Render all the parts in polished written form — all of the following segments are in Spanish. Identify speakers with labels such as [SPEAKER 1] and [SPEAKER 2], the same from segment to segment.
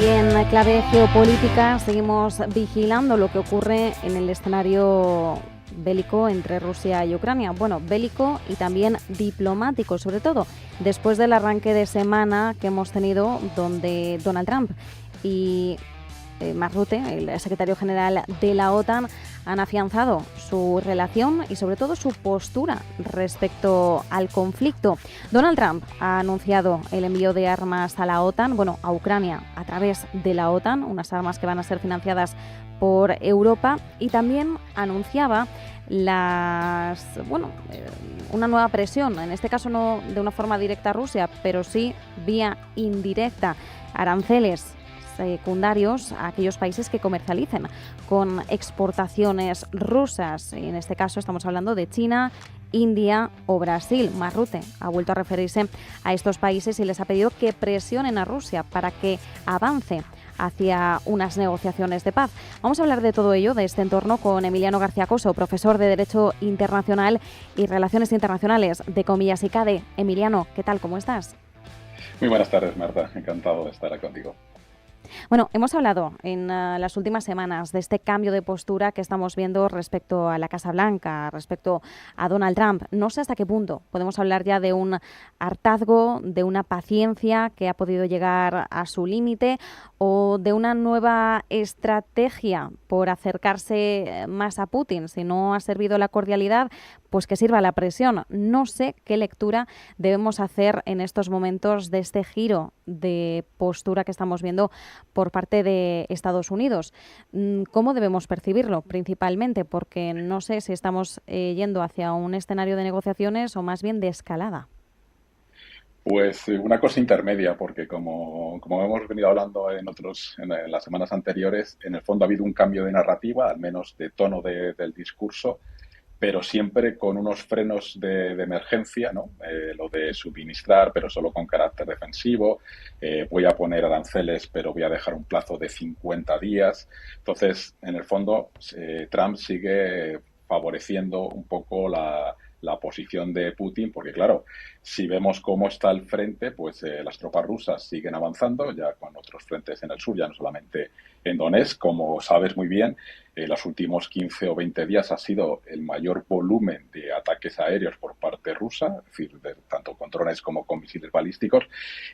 [SPEAKER 1] Y en clave geopolítica seguimos vigilando lo que ocurre en el escenario bélico entre Rusia y Ucrania. Bueno, bélico y también diplomático, sobre todo después del arranque de semana que hemos tenido donde Donald Trump y Mark Rutte, el secretario general de la OTAN, han afianzado su relación y sobre todo su postura respecto al conflicto. Donald Trump ha anunciado el envío de armas a la OTAN, a Ucrania a través de la OTAN, unas armas que van a ser financiadas por Europa, y también anunciaba una nueva presión, en este caso no de una forma directa a Rusia, pero sí vía indirecta, aranceles secundarios a aquellos países que comercialicen con exportaciones rusas. Y en este caso estamos hablando de China, India o Brasil. Mark Rutte ha vuelto a referirse a estos países y les ha pedido que presionen a Rusia para que avance hacia unas negociaciones de paz. Vamos a hablar de todo ello, de este entorno, con Emiliano García Coso, profesor de Derecho Internacional y Relaciones Internacionales de Comillas y CADE. Emiliano, ¿qué tal? ¿Cómo estás?
[SPEAKER 2] Muy buenas tardes, Marta. Encantado de estar aquí contigo.
[SPEAKER 1] Bueno, hemos hablado en las últimas semanas de este cambio de postura que estamos viendo respecto a la Casa Blanca, respecto a Donald Trump. No sé hasta qué punto podemos hablar ya de un hartazgo, de una paciencia que ha podido llegar a su límite o de una nueva estrategia por acercarse más a Putin. Si no ha servido la cordialidad, pues que sirva la presión. No sé qué lectura debemos hacer en estos momentos de este giro de postura que estamos viendo por parte de Estados Unidos. ¿Cómo debemos percibirlo principalmente? Porque no sé si estamos yendo hacia un escenario de negociaciones o más bien de escalada.
[SPEAKER 2] Pues una cosa intermedia, porque como hemos venido hablando en las semanas anteriores, en el fondo ha habido un cambio de narrativa, al menos de tono del discurso, pero siempre con unos frenos de emergencia, ¿no? Lo de suministrar, pero solo con carácter defensivo. Voy a poner aranceles, pero voy a dejar un plazo de 50 días. Entonces, en el fondo, Trump sigue favoreciendo un poco la posición de Putin, porque claro, si vemos cómo está el frente, pues las tropas rusas siguen avanzando, ya con otros frentes en el sur, ya no solamente en Donetsk, como sabes muy bien. Los últimos 15 o 20 días ha sido el mayor volumen de ataques aéreos por parte rusa, es decir, tanto con drones como con misiles balísticos.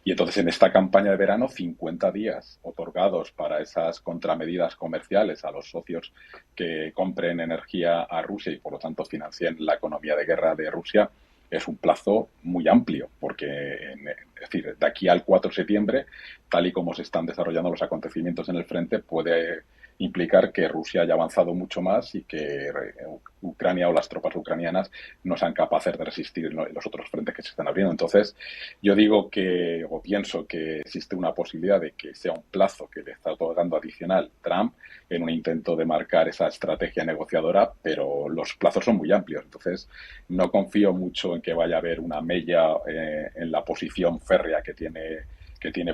[SPEAKER 2] Y entonces en esta campaña de verano, 50 días otorgados para esas contramedidas comerciales a los socios que compren energía a Rusia y por lo tanto financien la economía de guerra de Rusia, es un plazo muy amplio, porque es decir, de aquí al 4 de septiembre, tal y como se están desarrollando los acontecimientos en el frente, puede implicar que Rusia haya avanzado mucho más y que Ucrania o las tropas ucranianas no sean capaces de resistir en los otros frentes que se están abriendo. Entonces, yo digo o pienso que existe una posibilidad de que sea un plazo que le está otorgando adicional Trump en un intento de marcar esa estrategia negociadora, pero los plazos son muy amplios. Entonces, no confío mucho en que vaya a haber una mella en la posición férrea que tiene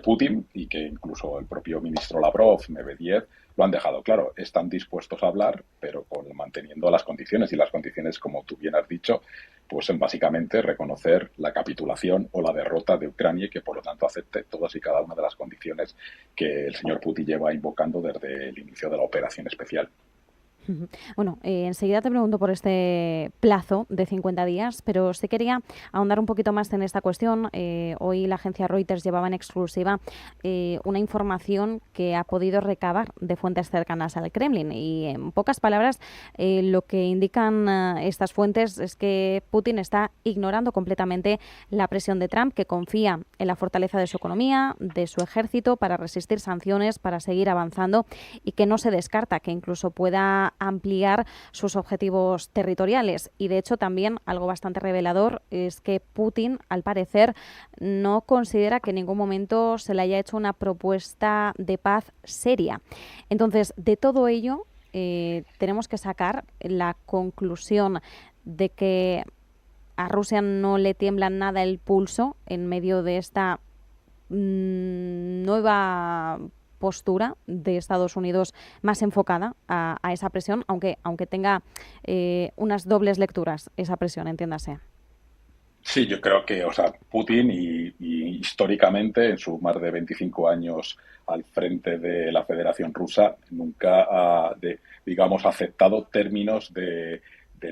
[SPEAKER 2] Putin, y que incluso el propio ministro Lavrov, Medvedev, lo han dejado claro. Están dispuestos a hablar, pero manteniendo las condiciones. Y las condiciones, como tú bien has dicho, pues en básicamente reconocer la capitulación o la derrota de Ucrania y que por lo tanto acepte todas y cada una de las condiciones que el señor Putin lleva invocando desde el inicio de la operación especial.
[SPEAKER 1] Bueno, enseguida te pregunto por este plazo de 50 días, pero sí quería ahondar un poquito más en esta cuestión. Hoy la agencia Reuters llevaba en exclusiva una información que ha podido recabar de fuentes cercanas al Kremlin, y en pocas palabras lo que indican estas fuentes es que Putin está ignorando completamente la presión de Trump, que confía en la fortaleza de su economía, de su ejército para resistir sanciones, para seguir avanzando, y que no se descarta que incluso pueda ampliar sus objetivos territoriales. Y de hecho también algo bastante revelador es que Putin, al parecer, no considera que en ningún momento se le haya hecho una propuesta de paz seria. Entonces, de todo ello tenemos que sacar la conclusión de que a Rusia no le tiembla nada el pulso en medio de esta nueva postura de Estados Unidos más enfocada a esa presión, aunque tenga unas dobles lecturas esa presión, entiéndase.
[SPEAKER 2] Sí, yo creo que, o sea, Putin y históricamente, en sus más de 25 años al frente de la Federación Rusa, nunca ha, digamos, aceptado términos de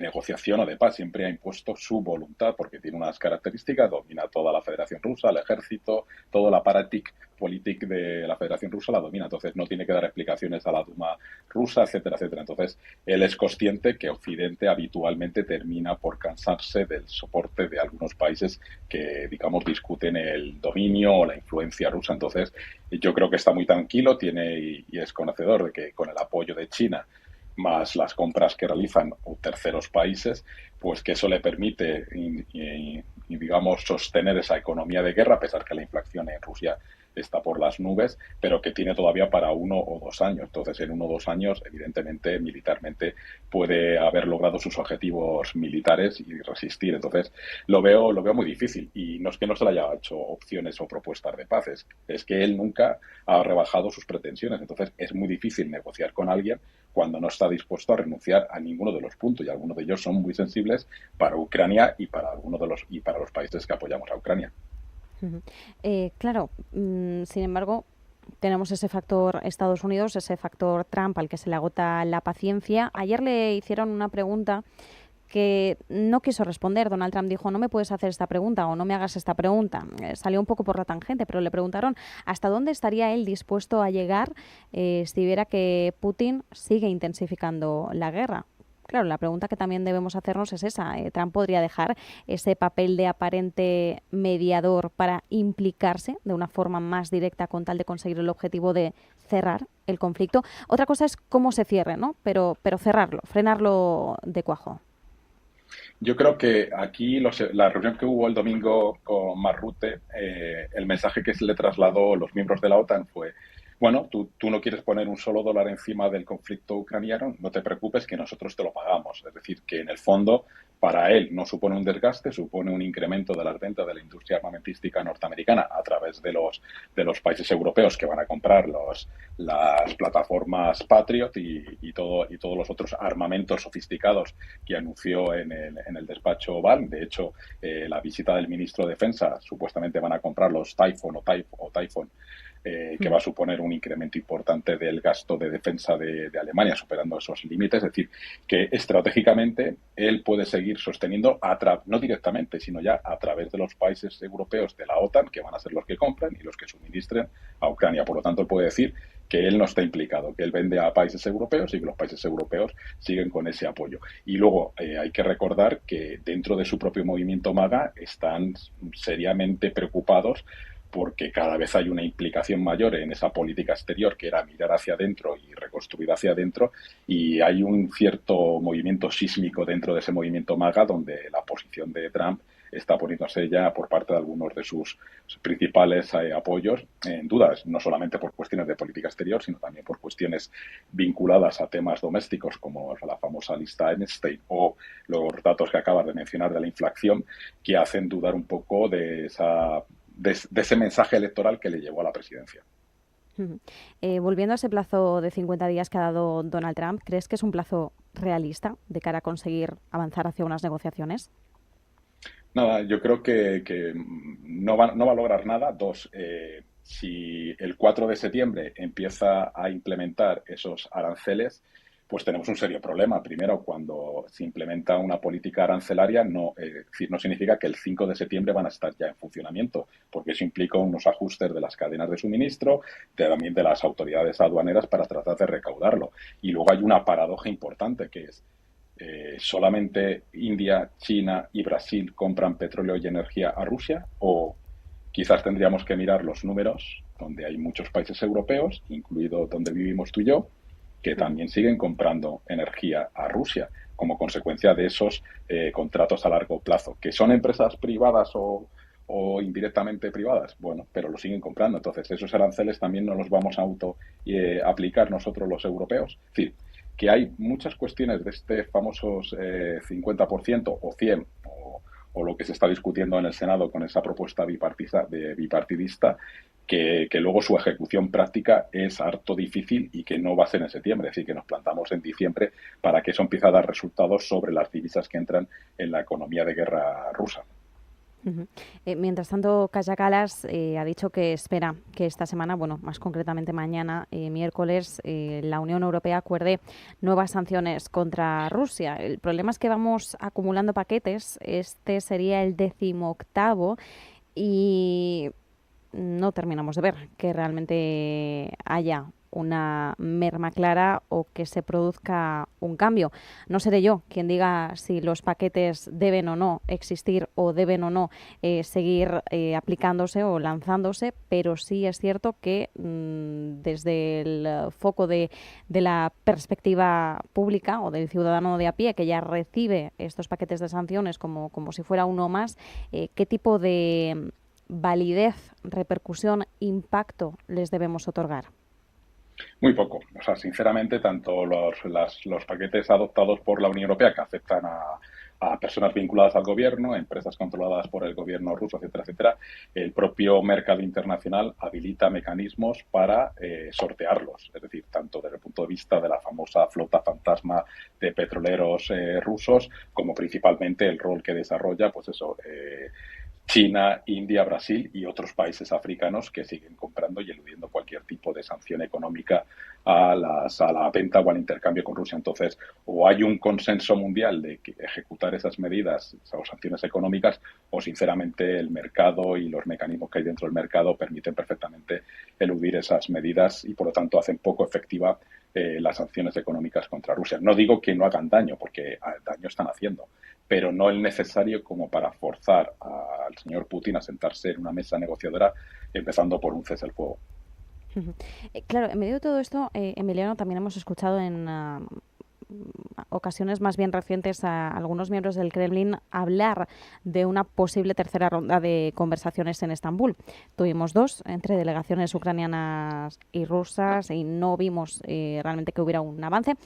[SPEAKER 2] negociación o de paz. Siempre ha impuesto su voluntad porque tiene unas características, domina toda la Federación Rusa, el ejército, todo el aparatic politic de la Federación Rusa la domina. Entonces no tiene que dar explicaciones a la Duma rusa, etcétera, etcétera. Entonces él es consciente que Occidente habitualmente termina por cansarse del soporte de algunos países que, digamos, discuten el dominio o la influencia rusa. Entonces, yo creo que está muy tranquilo, tiene y es conocedor de que con el apoyo de China más las compras que realizan terceros países, pues que eso le permite, digamos, sostener esa economía de guerra, a pesar que la inflación en Rusia está por las nubes, pero que tiene todavía para 1 o 2 años. Entonces, en 1 o 2 años, evidentemente, militarmente puede haber logrado sus objetivos militares y resistir. Entonces, lo veo muy difícil. Y no es que no se le haya hecho opciones o propuestas de paz, es que él nunca ha rebajado sus pretensiones. Entonces, es muy difícil negociar con alguien cuando no está dispuesto a renunciar a ninguno de los puntos, y algunos de ellos son muy sensibles para Ucrania y para algunos de los países que apoyamos a Ucrania.
[SPEAKER 1] Ujú. Claro, sin embargo, tenemos ese factor Estados Unidos, ese factor Trump al que se le agota la paciencia. Ayer le hicieron una pregunta que no quiso responder. Donald Trump dijo, no me puedes hacer esta pregunta o no me hagas esta pregunta. Salió un poco por la tangente, pero le preguntaron hasta dónde estaría él dispuesto a llegar si viera que Putin sigue intensificando la guerra. Claro, la pregunta que también debemos hacernos es esa. ¿Trump podría dejar ese papel de aparente mediador para implicarse de una forma más directa con tal de conseguir el objetivo de cerrar el conflicto? Otra cosa es cómo se cierre, ¿no? Pero cerrarlo, frenarlo de cuajo.
[SPEAKER 2] Yo creo que aquí la reunión que hubo el domingo con Marrute, el mensaje que se le trasladó los miembros de la OTAN fue, bueno, tú no quieres poner un solo dólar encima del conflicto ucraniano, no te preocupes que nosotros te lo pagamos. Es decir, que en el fondo para él no supone un desgaste, supone un incremento de las ventas de la industria armamentística norteamericana a través de los países europeos que van a comprar las plataformas Patriot y todos los otros armamentos sofisticados que anunció en el despacho Oval. De hecho, la visita del ministro de Defensa, supuestamente van a comprar los Typhoon o Typhoon, que va a suponer un incremento importante del gasto de defensa de Alemania, superando esos límites. Es decir, que estratégicamente él puede seguir sosteniendo, no directamente, sino ya a través de los países europeos de la OTAN, que van a ser los que compran y los que suministren a Ucrania. Por lo tanto, él puede decir que él no está implicado, que él vende a países europeos y que los países europeos siguen con ese apoyo. Y luego hay que recordar que dentro de su propio movimiento MAGA están seriamente preocupados porque cada vez hay una implicación mayor en esa política exterior que era mirar hacia adentro y reconstruir hacia adentro, y hay un cierto movimiento sísmico dentro de ese movimiento MAGA donde la posición de Trump está poniéndose ya por parte de algunos de sus principales apoyos en dudas, no solamente por cuestiones de política exterior, sino también por cuestiones vinculadas a temas domésticos como la famosa lista Einstein o los datos que acabas de mencionar de la inflación, que hacen dudar un poco de ese mensaje electoral que le llevó a la presidencia.
[SPEAKER 1] Ujú. Volviendo a ese plazo de 50 días que ha dado Donald Trump, ¿crees que es un plazo realista de cara a conseguir avanzar hacia unas negociaciones?
[SPEAKER 2] Nada, yo creo que no va a lograr nada. Dos, si el 4 de septiembre empieza a implementar esos aranceles, pues tenemos un serio problema. Primero, cuando se implementa una política arancelaria, no significa que el 5 de septiembre van a estar ya en funcionamiento, porque eso implica unos ajustes de las cadenas de suministro, también de las autoridades aduaneras para tratar de recaudarlo. Y luego hay una paradoja importante que es, solamente India, China y Brasil compran petróleo y energía a Rusia, o quizás tendríamos que mirar los números donde hay muchos países europeos, incluido donde vivimos tú y yo, que también siguen comprando energía a Rusia como consecuencia de esos contratos a largo plazo, que son empresas privadas o indirectamente privadas, bueno, pero lo siguen comprando. Entonces, esos aranceles también no los vamos a aplicar nosotros los europeos. Es decir, que hay muchas cuestiones de este famosos 50% o 100 o lo que se está discutiendo en el Senado con esa propuesta bipartidista, que luego su ejecución práctica es harto difícil y que no va a ser en septiembre. Es decir, que nos plantamos en diciembre para que eso empiece a dar resultados sobre las divisas que entran en la economía de guerra rusa.
[SPEAKER 1] Ujú. Mientras tanto, Kaja Kallas ha dicho que espera que esta semana, bueno, más concretamente mañana, miércoles, la Unión Europea acuerde nuevas sanciones contra Rusia. El problema es que vamos acumulando paquetes. Este sería el 18º y no terminamos de ver que realmente haya una merma clara o que se produzca un cambio. No seré yo quien diga si los paquetes deben o no existir o deben o no seguir aplicándose o lanzándose, pero sí es cierto que desde el foco de la perspectiva pública o del ciudadano de a pie que ya recibe estos paquetes de sanciones como si fuera uno más, ¿qué tipo de validez, repercusión, impacto les debemos otorgar?
[SPEAKER 2] Muy poco. O sea, sinceramente, tanto los paquetes adoptados por la Unión Europea que afectan a personas vinculadas al gobierno, empresas controladas por el gobierno ruso, etcétera, etcétera, el propio mercado internacional habilita mecanismos para sortearlos. Es decir, tanto desde el punto de vista de la famosa flota fantasma de petroleros rusos, como principalmente el rol que desarrolla, pues eso, China, India, Brasil y otros países africanos que siguen comprando y eludiendo cualquier tipo de sanción económica a la venta o al intercambio con Rusia. Entonces, o hay un consenso mundial de que ejecutar esas medidas o sanciones económicas, o sinceramente el mercado y los mecanismos que hay dentro del mercado permiten perfectamente eludir esas medidas y, por lo tanto, hacen poco efectiva las sanciones económicas contra Rusia. No digo que no hagan daño, porque daño están haciendo, pero no el necesario como para forzar al señor Putin a sentarse en una mesa negociadora, empezando por un cese al fuego.
[SPEAKER 1] Claro, en medio de todo esto, Emiliano, también hemos escuchado en ocasiones más bien recientes a algunos miembros del Kremlin hablar de una posible tercera ronda de conversaciones en Estambul. Tuvimos dos entre delegaciones ucranianas y rusas y no vimos realmente que hubiera un avance.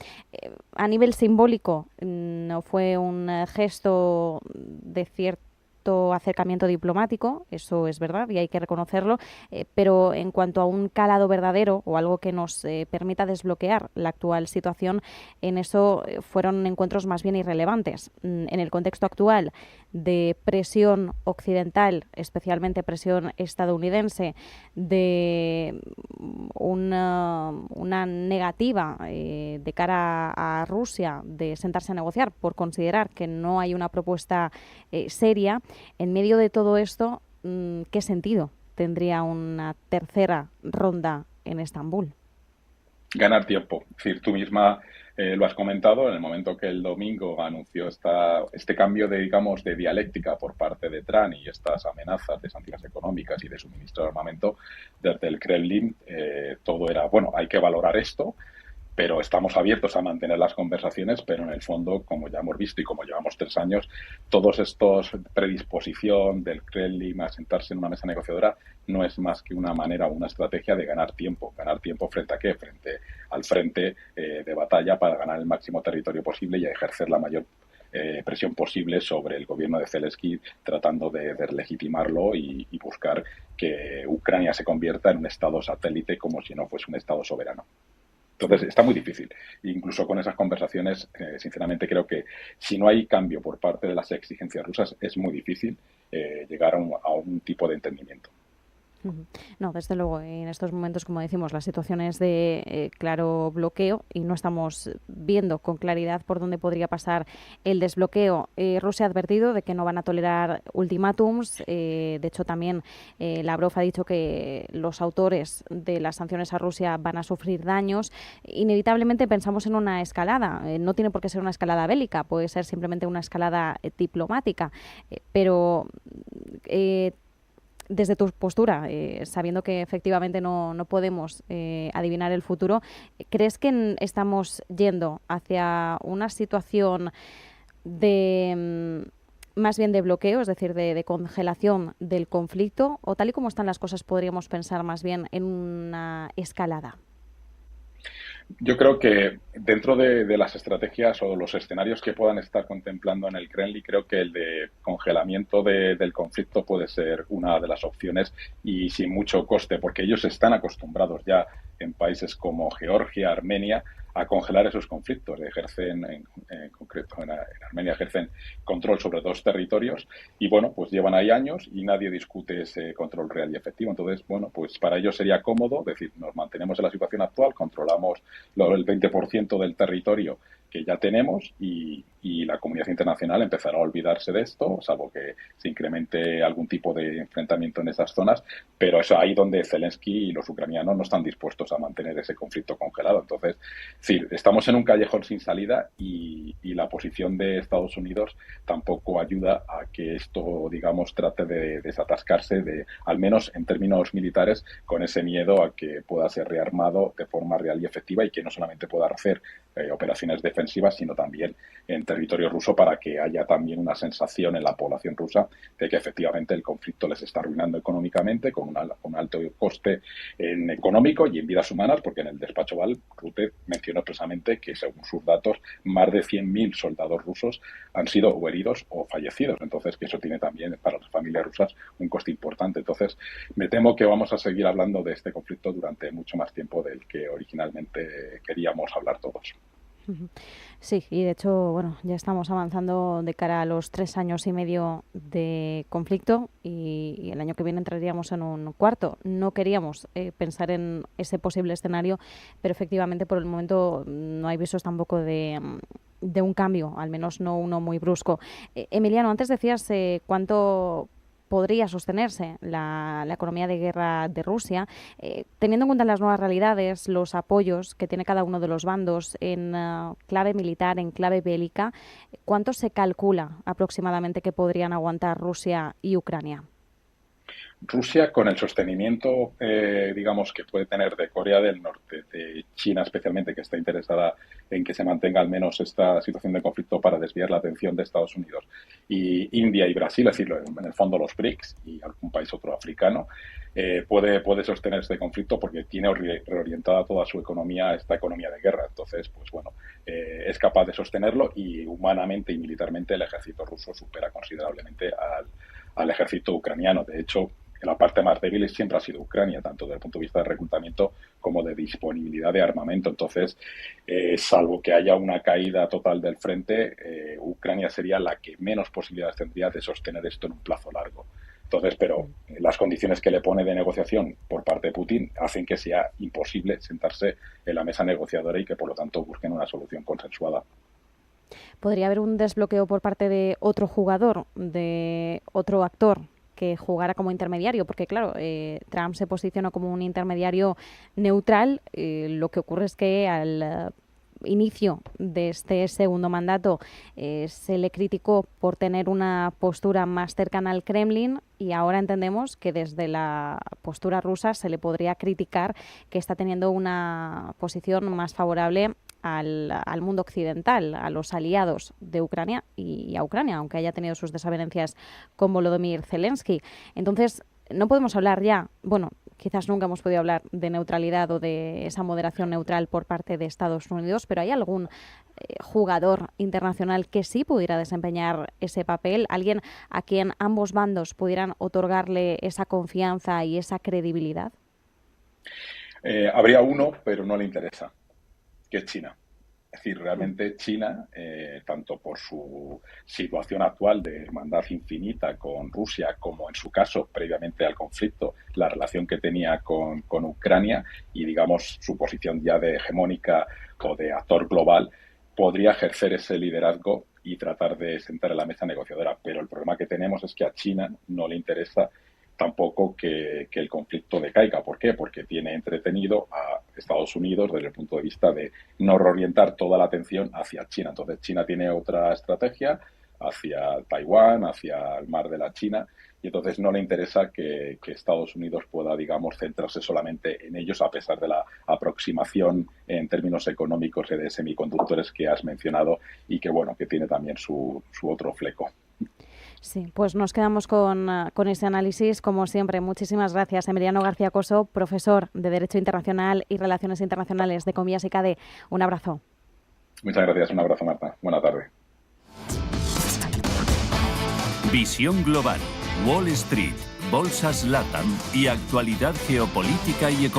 [SPEAKER 1] A nivel simbólico, no fue un gesto de cierto acercamiento diplomático, eso es verdad y hay que reconocerlo, pero en cuanto a un calado verdadero o algo que nos permita desbloquear la actual situación, en eso fueron encuentros más bien irrelevantes. En el contexto actual de presión occidental, especialmente presión estadounidense, de una negativa de cara a Rusia de sentarse a negociar por considerar que no hay una propuesta seria, en medio de todo esto, ¿qué sentido tendría una tercera ronda en Estambul?
[SPEAKER 2] Ganar tiempo. Es decir, tú misma lo has comentado en el momento que el domingo anunció este cambio de, digamos, de dialéctica por parte de Trump y estas amenazas de sanciones económicas y de suministro de armamento desde el Kremlin. Todo era, bueno, hay que valorar esto, pero estamos abiertos a mantener las conversaciones, pero en el fondo, como ya hemos visto y como llevamos 3 años, todos estos predisposición del Kremlin a sentarse en una mesa negociadora no es más que una manera o una estrategia de ganar tiempo. ¿Ganar tiempo frente a qué? Frente al frente de batalla para ganar el máximo territorio posible y ejercer la mayor presión posible sobre el gobierno de Zelensky, tratando de legitimarlo y buscar que Ucrania se convierta en un estado satélite como si no fuese un estado soberano. Entonces, está muy difícil. Incluso con esas conversaciones, sinceramente, creo que si no hay cambio por parte de las exigencias rusas, es muy difícil llegar a un tipo de entendimiento.
[SPEAKER 1] No, desde luego, en estos momentos, como decimos, la situación es de claro bloqueo y no estamos viendo con claridad por dónde podría pasar el desbloqueo. Rusia ha advertido de que no van a tolerar ultimátums. De hecho, también Lavrov ha dicho que los autores de las sanciones a Rusia van a sufrir daños. Inevitablemente pensamos en una escalada. No tiene por qué ser una escalada bélica, puede ser simplemente una escalada diplomática. Pero desde tu postura, sabiendo que efectivamente no podemos adivinar el futuro, ¿crees que estamos yendo hacia una situación de más bien de bloqueo, es decir, de congelación del conflicto, o tal y como están las cosas podríamos pensar más bien en una escalada?
[SPEAKER 2] Yo creo que dentro de las estrategias o los escenarios que puedan estar contemplando en el Kremlin, creo que el de congelamiento del conflicto puede ser una de las opciones y sin mucho coste, porque ellos están acostumbrados ya en países como Georgia, Armenia, congelar esos conflictos. Ejercen, en concreto en Armenia, ejercen control sobre 2 territorios y, bueno, pues llevan ahí años y nadie discute ese control real y efectivo. Entonces, bueno, pues para ellos sería cómodo decir, nos mantenemos en la situación actual, controlamos el 20% del territorio que ya tenemos y la comunidad internacional empezará a olvidarse de esto, salvo que se incremente algún tipo de enfrentamiento en esas zonas, pero es ahí donde Zelensky y los ucranianos no están dispuestos a mantener ese conflicto congelado. Entonces, sí, estamos en un callejón sin salida y la posición de Estados Unidos tampoco ayuda a que esto, digamos, trate de desatascarse, al menos en términos militares, con ese miedo a que pueda ser rearmado de forma real y efectiva y que no solamente pueda hacer operaciones defensivas, sino también en territorio ruso, para que haya también una sensación en la población rusa de que efectivamente el conflicto les está arruinando económicamente, con un alto coste en económico y en vidas humanas, porque en el despacho Oval Rutte mencionó expresamente que, según sus datos, más de 100.000 soldados rusos han sido o heridos o fallecidos. Entonces, que eso tiene también para las familias rusas un coste importante. Entonces, me temo que vamos a seguir hablando de este conflicto durante mucho más tiempo del que originalmente queríamos hablar todos.
[SPEAKER 1] Sí, y de hecho, bueno, ya estamos avanzando de cara a los 3 años y medio de conflicto y el año que viene entraríamos en un cuarto. No queríamos pensar en ese posible escenario, pero efectivamente por el momento no hay visos tampoco de un cambio, al menos no uno muy brusco. Emiliano, antes decías cuánto podría sostenerse la economía de guerra de Rusia, teniendo en cuenta las nuevas realidades, los apoyos que tiene cada uno de los bandos en clave militar, en clave bélica. ¿Cuánto se calcula aproximadamente que podrían aguantar Rusia y Ucrania?
[SPEAKER 2] Rusia, con el sostenimiento, digamos, que puede tener de Corea del Norte, de China especialmente, que está interesada en que se mantenga al menos esta situación de conflicto para desviar la atención de Estados Unidos, y India y Brasil, es decir, en el fondo los BRICS y algún país otro africano, puede sostener este conflicto porque tiene reorientada toda su economía a esta economía de guerra. Entonces, pues bueno, es capaz de sostenerlo, y humanamente y militarmente el ejército ruso supera considerablemente al ejército ucraniano. De hecho, la parte más débil siempre ha sido Ucrania, tanto desde el punto de vista de reclutamiento como de disponibilidad de armamento. Entonces, salvo que haya una caída total del frente, Ucrania sería la que menos posibilidades tendría de sostener esto en un plazo largo. Entonces, pero las condiciones que le pone de negociación por parte de Putin hacen que sea imposible sentarse en la mesa negociadora y que, por lo tanto, busquen una solución consensuada.
[SPEAKER 1] ¿Podría haber un desbloqueo por parte de otro jugador, de otro actor, que jugara como intermediario? Porque claro, Trump se posicionó como un intermediario neutral. Lo que ocurre es que al inicio de este segundo mandato se le criticó por tener una postura más cercana al Kremlin, y ahora entendemos que desde la postura rusa se le podría criticar que está teniendo una posición más favorable al mundo occidental, a los aliados de Ucrania y a Ucrania, aunque haya tenido sus desavenencias con Volodymyr Zelensky. Entonces, no podemos hablar ya, bueno, quizás nunca hemos podido hablar de neutralidad o de esa moderación neutral por parte de Estados Unidos, pero ¿hay algún jugador internacional que sí pudiera desempeñar ese papel? ¿Alguien a quien ambos bandos pudieran otorgarle esa confianza y esa credibilidad?
[SPEAKER 2] Habría uno, pero no le interesa, que es China. Es decir, realmente China, tanto por su situación actual de hermandad infinita con Rusia, como en su caso, previamente al conflicto, la relación que tenía con Ucrania y, digamos, su posición ya de hegemónica o de actor global, podría ejercer ese liderazgo y tratar de sentar en la mesa negociadora. Pero el problema que tenemos es que a China no le interesa tampoco que el conflicto decaiga. ¿Por qué? Porque tiene entretenido a Estados Unidos desde el punto de vista de no reorientar toda la atención hacia China. Entonces, China tiene otra estrategia hacia Taiwán, hacia el mar de la China, y entonces no le interesa que Estados Unidos pueda, digamos, centrarse solamente en ellos, a pesar de la aproximación en términos económicos y de semiconductores que has mencionado, y que, bueno, que tiene también su otro fleco.
[SPEAKER 1] Sí, pues nos quedamos con ese análisis, como siempre. Muchísimas gracias, Emiliano García Coso, profesor de Derecho Internacional y Relaciones Internacionales de Comillas y CADE. Un abrazo.
[SPEAKER 2] Muchas gracias, un abrazo, Marta. Buena tarde.
[SPEAKER 3] Visión global, Wall Street, bolsas LATAM y actualidad geopolítica y económica.